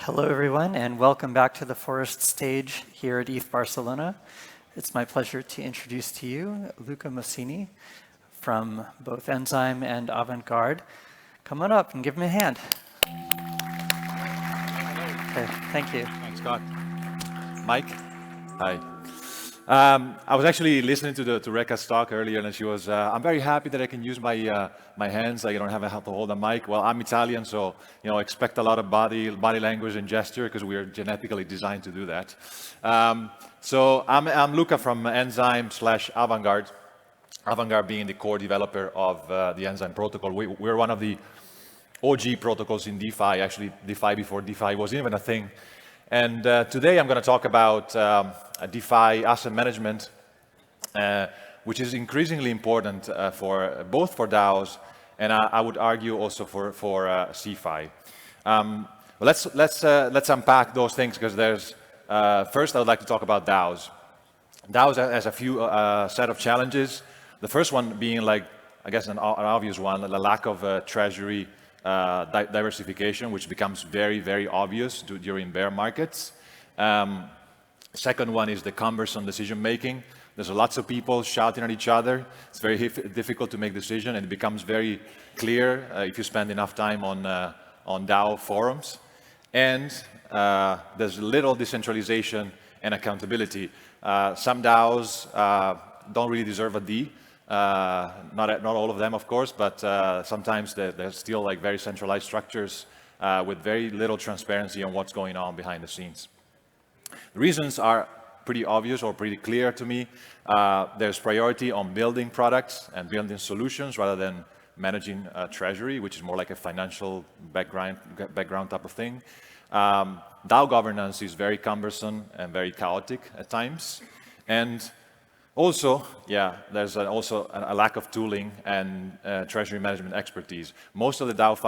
Hello, everyone, and welcome back to the Forest stage here at ETH Barcelona. It's my pleasure to introduce to you Luca Mossini from both Enzyme and Avantgarde. Come on up and give him a hand. Okay, thank you. Thanks, Scott. Mike? Hi. I was actually listening to Rekka's talk earlier, and she was, I'm very happy that I can use my hands. I don't have to hold a mic. Well, I'm Italian, so expect a lot of body language and gesture because we are genetically designed to do that. So I'm Luca from Enzyme / Avantgarde. Avantgarde being the core developer of the Enzyme protocol. We're one of the OG protocols in DeFi, actually DeFi before DeFi wasn't even a thing. And today I'm going to talk about DeFi asset management, which is increasingly important for both for DAOs and I would argue also for CeFi. Let's unpack those things because there's first I would like to talk about DAOs. DAOs has a few set of challenges. The first one being like I guess an obvious one, the lack of treasury diversification, which becomes very obvious during bear markets. Second one is the cumbersome decision making. There's lots of people shouting at each other. It's very difficult to make decisions, and it becomes very clear if you spend enough time on DAO forums. And there's little decentralization and accountability. Some DAOs don't really deserve a D. Not all of them, of course, but sometimes there's still like very centralized structures with very little transparency on what's going on behind the scenes. The reasons are pretty obvious or pretty clear to me. There's priority on building products and building solutions rather than managing treasury, which is more like a financial background type of thing. DAO governance is very cumbersome and very chaotic at times. And also, there's also a lack of tooling and treasury management expertise. Most of the DAO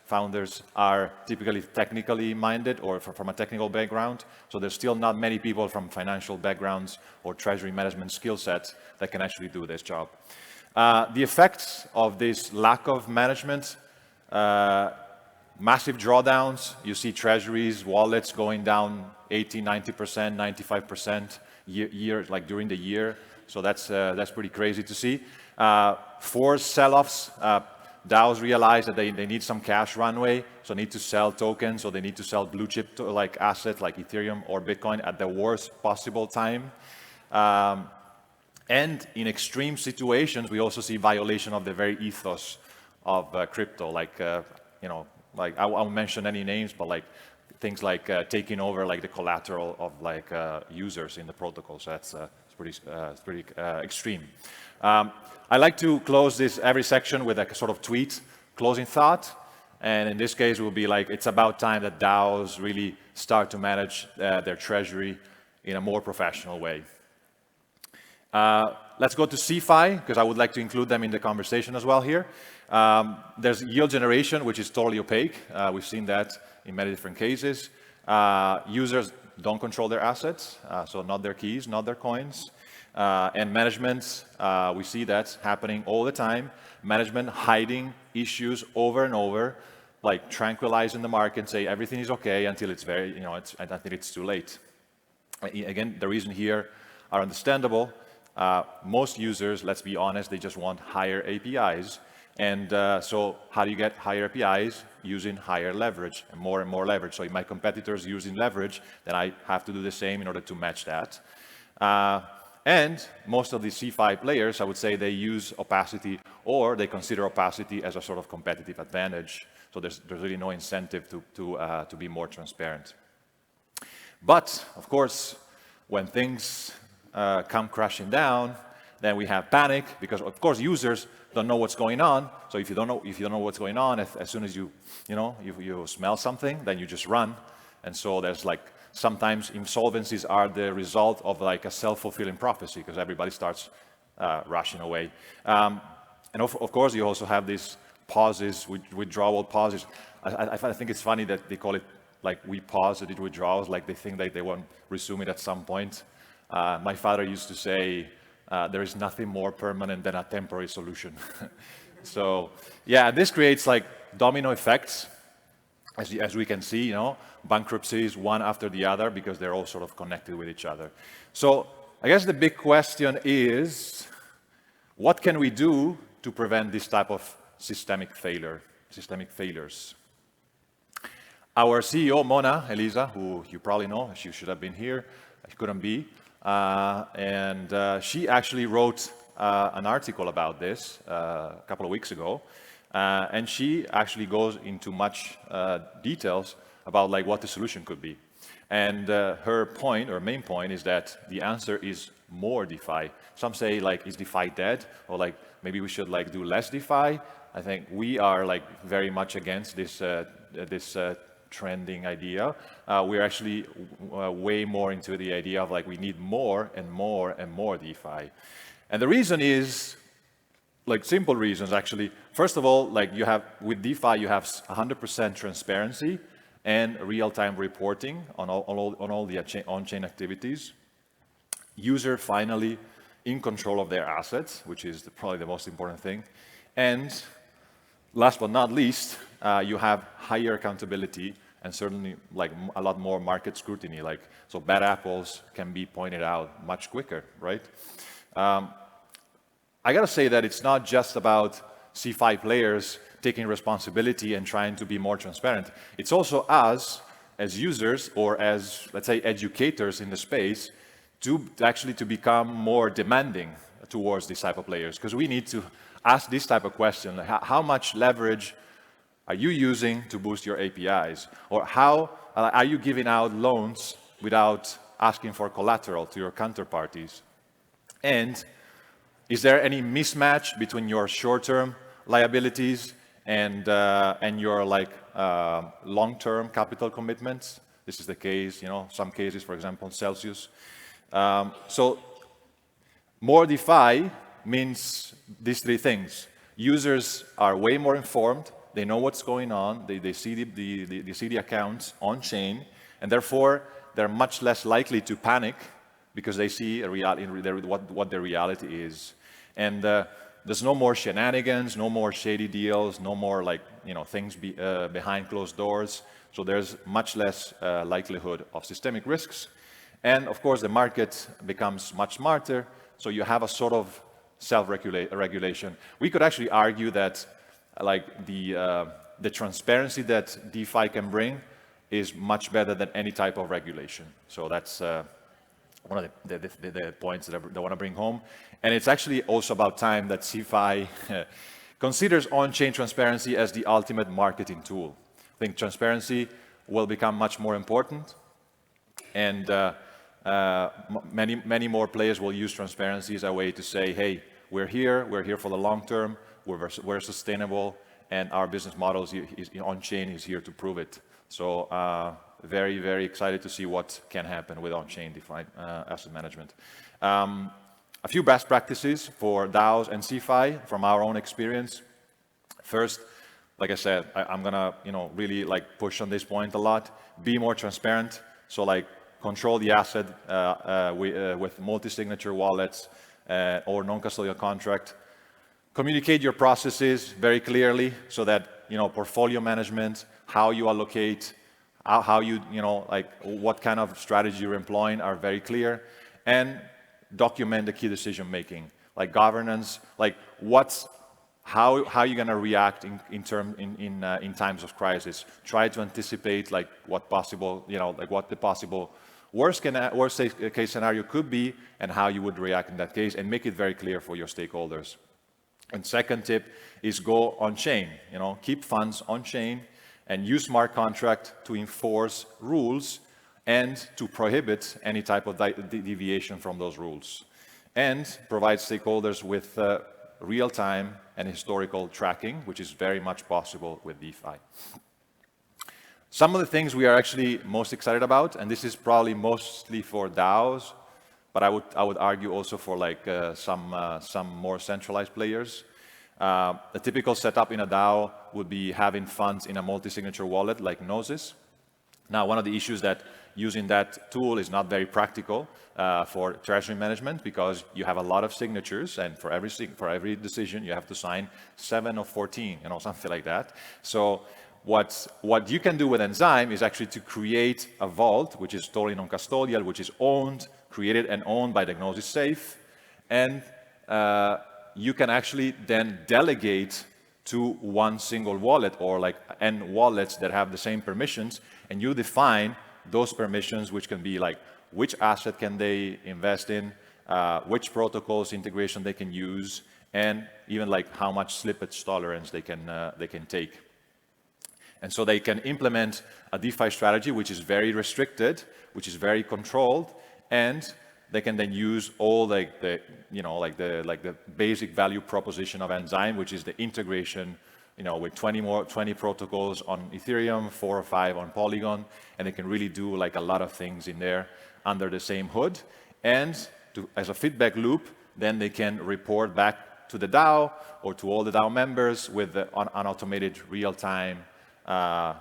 founders are typically technically minded or from a technical background, so there's still not many people from financial backgrounds or treasury management skill sets that can actually do this job. The effects of this lack of management, massive drawdowns. You see treasuries, wallets going down 80, 90%, 95%. Like during the year, so that's pretty crazy to see. Forced sell-offs. DAOs realize that they need some cash runway, so need to sell tokens, or they need to sell blue chip like assets like Ethereum or Bitcoin at the worst possible time. And in extreme situations, we also see violation of the very ethos of crypto. Like like I won't mention any names, but like things like taking over like the collateral of like users in the protocol. So that's pretty extreme. I like to close every section with a sort of tweet closing thought. And in this case, it will be like, it's about time that DAOs really start to manage their treasury in a more professional way. Let's go to CeFi, because I would like to include them in the conversation as well here. There's yield generation, which is totally opaque. We've seen that in many different cases. Users don't control their assets, so not their keys, not their coins. And management, we see that happening all the time. Management hiding issues over and over, like tranquilizing the market, say everything is okay until it's until it's too late. Again, the reason here are understandable. Most users, let's be honest, they just want higher APIs. And so how do you get higher APIs? Using higher leverage and more leverage. So if my competitors using leverage, then I have to do the same in order to match that. And most of the CeFi players, I would say they use opacity, or they consider opacity as a sort of competitive advantage. So there's really no incentive to be more transparent. But of course, when things come crashing down, then we have panic, because of course users don't know what's going on. So if you don't know what's going on, as soon as you smell something, then you just run. And so there's like sometimes insolvencies are the result of like a self-fulfilling prophecy, because everybody starts rushing away. And of course you also have these pauses, withdrawal pauses. I think it's funny that they call it like we pause the withdrawals, like they think that they won't resume it at some point. My father used to say, there is nothing more permanent than a temporary solution. So yeah, this creates like domino effects. as we can see, bankruptcies one after the other because they're all sort of connected with each other. So I guess the big question is, what can we do to prevent this type of systemic failures? Our CEO, Mona Elisa, who you probably know, she should have been here, she couldn't be, and she actually wrote an article about this a couple of weeks ago, and she actually goes into much details about like what the solution could be. And her point, or main point, is that the answer is more DeFi. Some say like, is DeFi dead? Or like, maybe we should like do less DeFi. I think we are like very much against this trending idea. We're actually way more into the idea of like, we need more and more and more DeFi. And the reason is, like simple reasons actually. First of all, like you have, with DeFi, you have 100% transparency and real-time reporting on all the on-chain activities. User finally in control of their assets, which is probably the most important thing. And last but not least, you have higher accountability and certainly like a lot more market scrutiny. Like, so bad apples can be pointed out much quicker, right? I gotta say that it's not just about CeFi players taking responsibility and trying to be more transparent. It's also us as users or as, let's say, educators in the space to become more demanding towards these type of players, because we need to ask this type of question: how much leverage are you using to boost your APIs? Or how are you giving out loans without asking for collateral to your counterparties? And is there any mismatch between your short-term liabilities and your like long-term capital commitments? This is the case, some cases, for example, Celsius. So more DeFi means these three things. Users are way more informed. They know what's going on. They see the accounts on chain, and therefore they're much less likely to panic because they see what the reality is. And there's no more shenanigans, no more shady deals, no more like things behind closed doors. So there's much less likelihood of systemic risks. And of course, the market becomes much smarter. So you have a sort of self-regulation. We could actually argue that like the transparency that DeFi can bring is much better than any type of regulation. So that's one of the points that I want to bring home. And it's actually also about time that CeFi considers on-chain transparency as the ultimate marketing tool. I think transparency will become much more important, and many more players will use transparency as a way to say, hey, we're here for the long term, we're sustainable, and our business model is on-chain is here to prove it. So very, very excited to see what can happen with on-chain DeFi asset management. A few best practices for DAOs and CeFi from our own experience. First, like I said, I'm gonna really like push on this point a lot. Be more transparent. So like control the asset with multi-signature wallets or non-custodial contract. Communicate your processes very clearly so that portfolio management, how you allocate, how you like what kind of strategy you're employing are very clear, and document the key decision making, like governance, like how you're gonna react in times of crisis. Try to anticipate like what possible like what the possible worst case scenario could be and how you would react in that case, and make it very clear for your stakeholders. And second tip is go on chain. Keep funds on chain and use smart contract to enforce rules and to prohibit any type of deviation from those rules, and provide stakeholders with real-time and historical tracking, which is very much possible with DeFi. Some of the things we are actually most excited about, and this is probably mostly for DAOs, but I would argue also for like some more centralized players. A typical setup in a DAO would be having funds in a multi-signature wallet like Gnosis. Now, one of the issues that using that tool is not very practical for treasury management, because you have a lot of signatures, and for every decision you have to sign 7 or 14, something like that. So what you can do with Enzyme is actually to create a vault, which is totally non-custodial, which is created and owned by the Gnosis Safe, and you can actually then delegate to one single wallet or like n wallets that have the same permissions, and you define those permissions, which can be like which asset can they invest in, which protocols integration they can use, and even like how much slippage tolerance they can take. And so they can implement a DeFi strategy which is very restricted, which is very controlled, and they can then use all like the basic value proposition of Enzyme, which is the integration, with 20 protocols on Ethereum, 4 or 5 on Polygon, and they can really do like a lot of things in there under the same hood. And as a feedback loop, then they can report back to the DAO or to all the DAO members with an automated real-time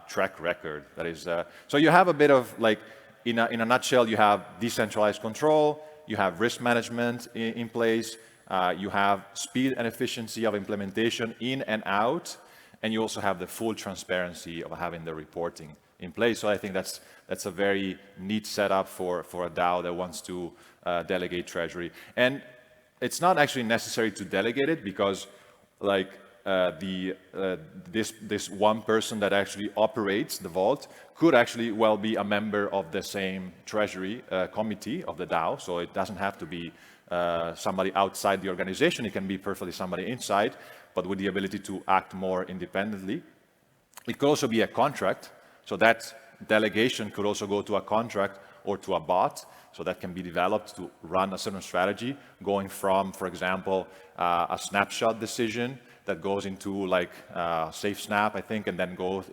track record. That is, so you have a bit of like, in a nutshell, you have decentralized control, you have risk management in place, you have speed and efficiency of implementation in and out, and you also have the full transparency of having the reporting in place. So I think that's a very neat setup for a DAO that wants to delegate treasury. And it's not actually necessary to delegate it because like this one person that actually operates the vault could actually well be a member of the same treasury committee of the DAO. So it doesn't have to be somebody outside the organization. It can be perfectly somebody inside, but with the ability to act more independently. It could also be a contract. So that delegation could also go to a contract or to a bot. So that can be developed to run a certain strategy, going from, for example, a snapshot decision that goes into like Safe Snap, I think, and then goes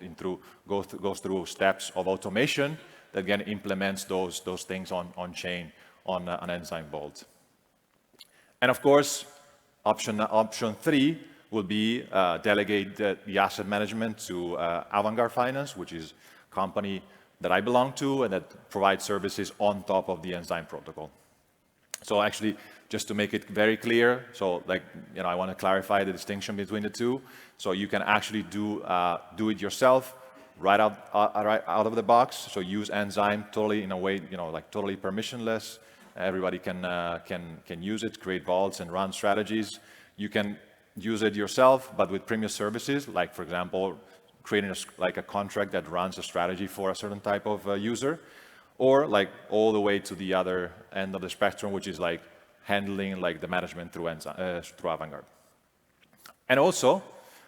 through steps of automation that again implements those things on chain on an Enzyme vault. And of course, option 3 will be delegate the asset management to Avantgarde Finance, which is a company that I belong to and that provides services on top of the Enzyme protocol. So actually, just to make it very clear, so like, I want to clarify the distinction between the two. So you can actually do it yourself right out of the box. So use Enzyme totally in a way, like totally permissionless. Everybody can use it, create vaults and run strategies. You can use it yourself, but with premium services, like for example, creating a contract that runs a strategy for a certain type of user, or like all the way to the other end of the spectrum, which is like handling like the management through Avantgarde. And also,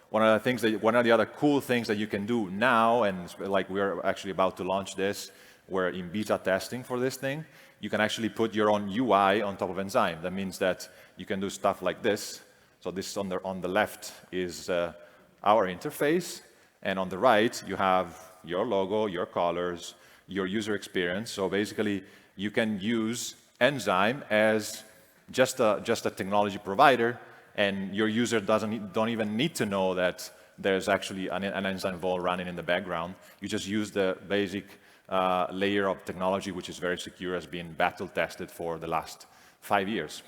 one of the other cool things that you can do now, and like we're actually about to launch this, we're in beta testing for this thing, you can actually put your own UI on top of Enzyme. That means that you can do stuff like this. So this on the left is our interface, and on the right you have your logo, your colors, your user experience. So basically, you can use Enzyme as just a technology provider, and your user don't even need to know that there's actually an Enzyme vault running in the background. You just use the basic layer of technology, which is very secure, has been battle tested for the last 5 years.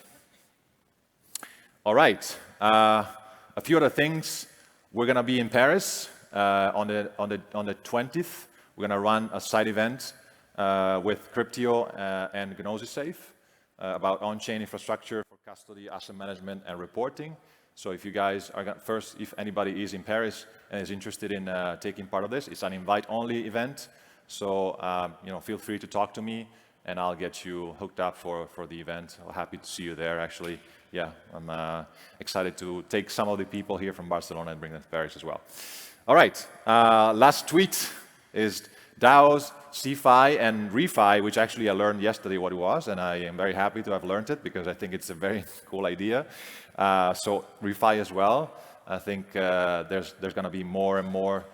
All right, a few other things. We're going to be in Paris on the 20th. We're going to run a side event with Cryptio and Gnosis Safe about on-chain infrastructure for custody, asset management, and reporting. So if you guys are if anybody is in Paris and is interested in taking part of this, it's an invite-only event. So feel free to talk to me, and I'll get you hooked up for the event. I'm happy to see you there, actually. Yeah, I'm excited to take some of the people here from Barcelona and bring them to Paris as well. All right, last tweet is DAOs, CeFi, and ReFi, which actually I learned yesterday what it was, and I am very happy to have learned it because I think it's a very cool idea. So ReFi as well. I think there's going to be more and more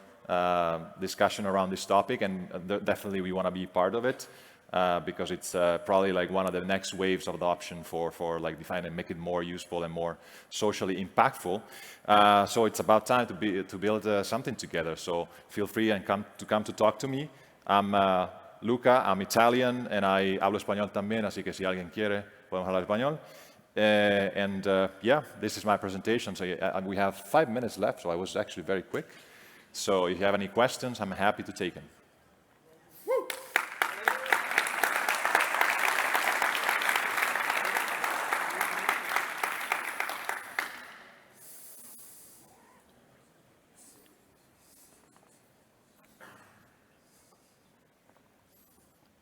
discussion around this topic, and definitely we want to be part of it because it's probably like one of the next waves of adoption for like DeFi and make it more useful and more socially impactful. So it's about time to build something together. So feel free and come to talk to me. I'm Luca, I'm Italian, and I hablo español también, así que si alguien quiere, podemos hablar español. And yeah, this is my presentation. So we have 5 minutes left, so I was actually very quick. So if you have any questions, I'm happy to take them.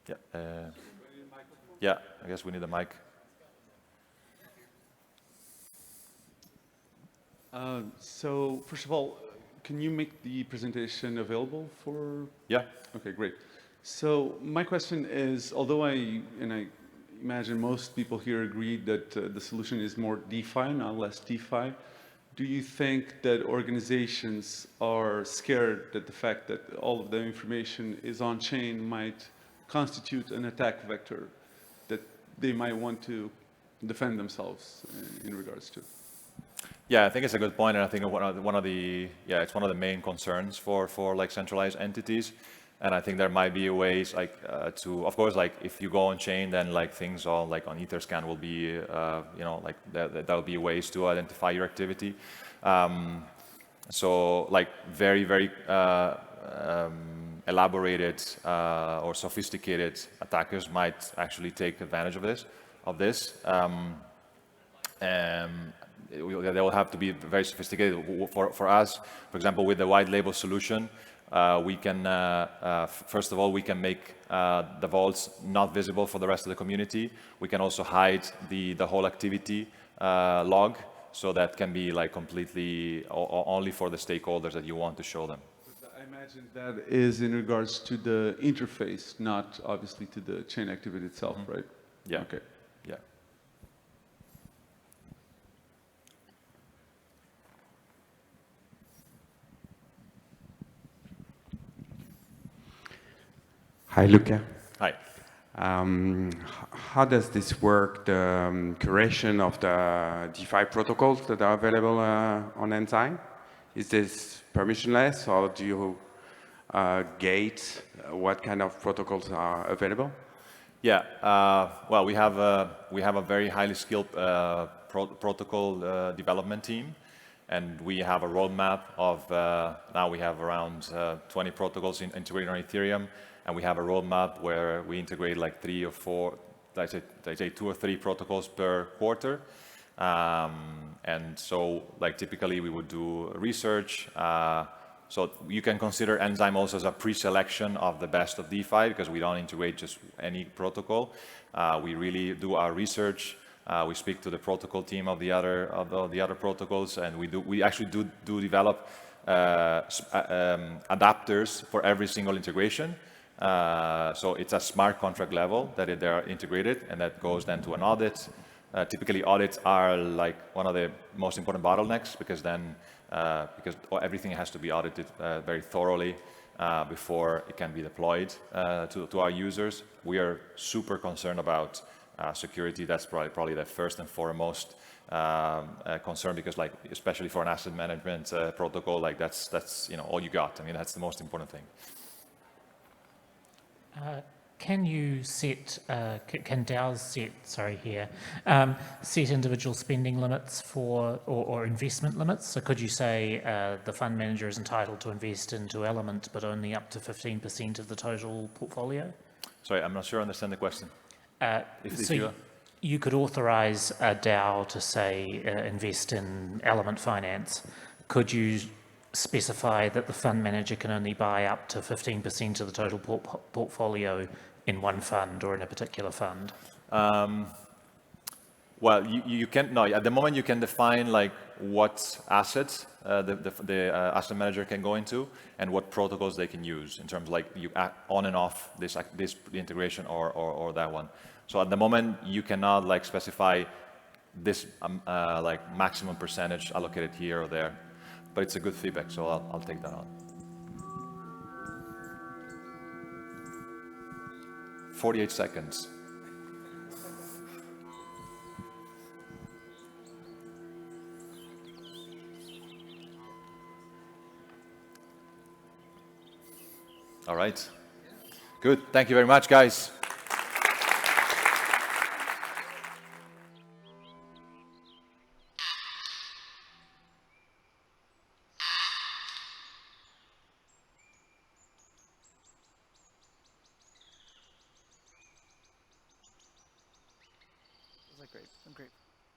Yeah, yeah, I guess we need a mic. So first of all, can you make the presentation available for? Yeah. Okay, great. So my question is, although I imagine most people here agree that the solution is more DeFi, not less DeFi, do you think that organizations are scared that the fact that all of the information is on chain might constitute an attack vector that they might want to defend themselves in regards to? Yeah, I think it's a good point, and I think it's one of the main concerns for like centralized entities, and I think there might be ways like to, of course, like if you go on chain, then like things all like on Etherscan will be, like there'll be ways to identify your activity. So like very elaborated or sophisticated attackers might actually take advantage of this. They will have to be very sophisticated. For us, for example, with the white label solution, we can, first of all, we can make the vaults not visible for the rest of the community. We can also hide the whole activity log, so that can be like completely only for the stakeholders that you want to show them. I imagine that is in regards to the interface, not obviously to the chain activity itself, right? Yeah. Okay. Yeah. Hi, Luca. Hi. How does this work, the curation of the DeFi protocols that are available on Enzyme? Is this permissionless, or do you gate what kind of protocols are available? Yeah, well, we have a very highly skilled protocol development team, and we have a roadmap of now we have around 20 protocols integrated on Ethereum, and we have a roadmap where we integrate like 3 or 4, I say 2 or 3 protocols per quarter, and so like typically we would do research. So you can consider Enzyme also as a pre-selection of the best of DeFi, because we don't integrate just any protocol. We really do our research. We speak to the protocol team of the other protocols, and we actually do develop adapters for every single integration. So it's a smart contract level that they are integrated, and that goes then to an audit. Typically, audits are like one of the most important bottlenecks, because then because everything has to be audited very thoroughly before it can be deployed to our users. We are super concerned about security. That's probably the first and foremost concern, because like especially for an asset management protocol, like that's all you got. I mean, that's the most important thing. Can you set, can DAOs set individual spending limits for, or investment limits? So could you say the fund manager is entitled to invest into Element, but only up to 15% of the total portfolio? Sorry, I'm not sure I understand the question. You could authorize a DAO to say invest in Element Finance. Could you specify that the fund manager can only buy up to 15% of the total portfolio in one fund or in a particular fund? Well, you can't. No, at the moment you can define like what assets the asset manager can go into and what protocols they can use in terms of like you on and off this integration or that one. So at the moment you cannot like specify this like maximum percentage allocated here or there, but it's a good feedback, so I'll take that on. 48 seconds. All right. Good. Thank you very much, guys. Great. I'm great.